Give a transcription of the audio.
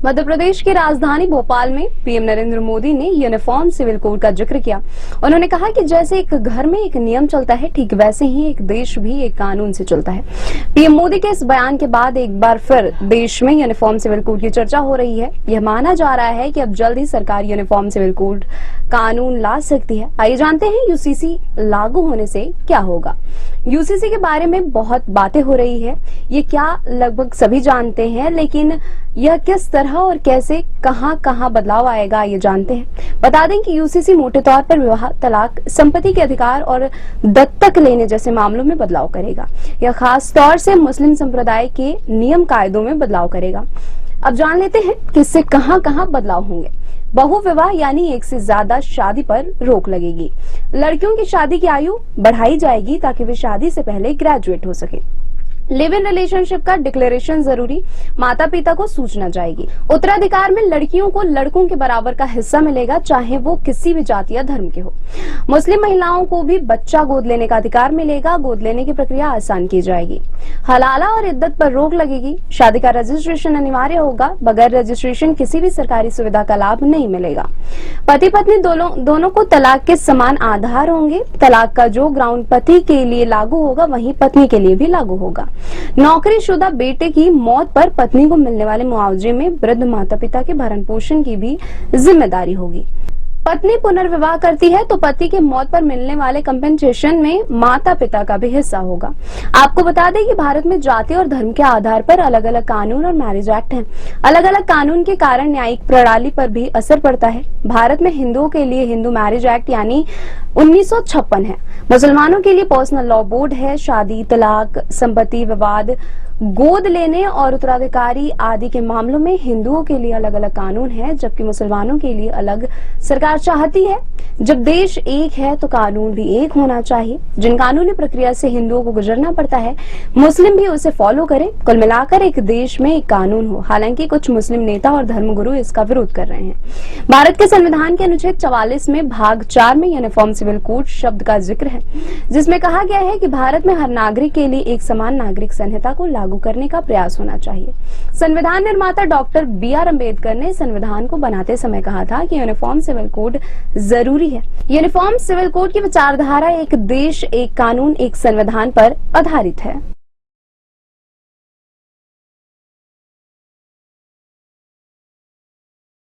मध्य प्रदेश की राजधानी भोपाल में पीएम नरेंद्र मोदी ने यूनिफॉर्म सिविल कोड का जिक्र किया। उन्होंने कहा कि जैसे एक घर में एक नियम चलता है, ठीक वैसे ही एक देश भी एक कानून से चलता है। पीएम मोदी के इस बयान के बाद एक बार फिर देश में यूनिफॉर्म सिविल कोड की चर्चा हो रही है। यह माना जा रहा है कि अब जल्द ही सरकार यूनिफॉर्म सिविल कोड कानून ला सकती है। आइए जानते हैं यूसीसी लागू होने से क्या होगा। यूसीसी के बारे में बहुत बातें हो रही है, ये क्या लगभग सभी जानते हैं, लेकिन यह किस तरह और कैसे कहां बदलाव आएगा ये जानते हैं। बता दें कि यूसीसी मोटे तौर पर विवाह, तलाक, संपत्ति के अधिकार और दत्तक लेने जैसे मामलों में बदलाव करेगा। यह खास तौर से मुस्लिम संप्रदाय के नियम कायदों में बदलाव करेगा। अब जान लेते हैं कि इससे कहां बदलाव होंगे। बहु विवाह यानी एक से ज्यादा शादी पर रोक लगेगी। लड़कियों की शादी की आयु बढ़ाई जाएगी ताकि वे शादी से पहले ग्रेजुएट हो सके। लिव इन रिलेशनशिप का डिक्लेरेशन जरूरी, माता पिता को सूचना जाएगी। उत्तराधिकार में लड़कियों को लड़कों के बराबर का हिस्सा मिलेगा, चाहे वो किसी भी जाति या धर्म के हो। मुस्लिम महिलाओं को भी बच्चा गोद लेने का अधिकार मिलेगा। गोद लेने की प्रक्रिया आसान की जाएगी। हलाला और इद्दत पर रोक लगेगी। शादी का रजिस्ट्रेशन अनिवार्य होगा। बगैर रजिस्ट्रेशन किसी भी सरकारी सुविधा का लाभ नहीं मिलेगा। पति पत्नी दोनों को तलाक के समान आधार होंगे। तलाक का जो ग्राउंड पति के लिए लागू होगा, वहीं पत्नी के लिए भी लागू होगा। नौकरीशुदा बेटे की मौत पर पत्नी को मिलने वाले मुआवजे में वृद्ध माता पिता के भरण पोषण की भी जिम्मेदारी होगी। पत्नी पुनर्विवाह करती है तो पति के मौत पर मिलने वाले कंपेंसेशन में माता पिता का भी हिस्सा होगा। आपको बता दें कि भारत में जाति और धर्म के आधार पर अलग अलग कानून और मैरिज एक्ट हैं। अलग अलग कानून के कारण न्यायिक प्रणाली पर भी असर पड़ता है। भारत में हिंदुओं के लिए हिंदू मैरिज एक्ट यानी 1956 है। मुसलमानों के लिए पर्सनल लॉ बोर्ड है। शादी, तलाक, संपत्ति विवाद, गोद लेने और उत्तराधिकारी आदि के मामलों में हिंदुओं के लिए अलग अलग कानून है, जबकि मुसलमानों के लिए अलग। सरकार चाहती है जब देश एक है तो कानून भी एक होना चाहिए। जिन कानूनी प्रक्रिया से हिंदुओं को गुजरना पड़ता है, मुस्लिम भी उसे फॉलो करें। कुल मिलाकर एक देश में एक कानून हो। हालांकि कुछ मुस्लिम नेता और धर्मगुरु इसका विरोध कर रहे हैं। भारत के संविधान के अनुच्छेद 44 में भाग 4 में यूनिफॉर्म सिविल कोड शब्द का जिक्र है, जिसमें कहा गया है कि भारत में हर नागरिक के लिए एक समान नागरिक संहिता को लागू करने का प्रयास होना चाहिए। संविधान निर्माता डॉक्टर BR अम्बेडकर ने संविधान को बनाते समय कहा था कि यूनिफॉर्म सिविल कोड जरूरी है। यूनिफॉर्म सिविल कोड की विचारधारा एक देश, एक कानून, एक संविधान पर आधारित है।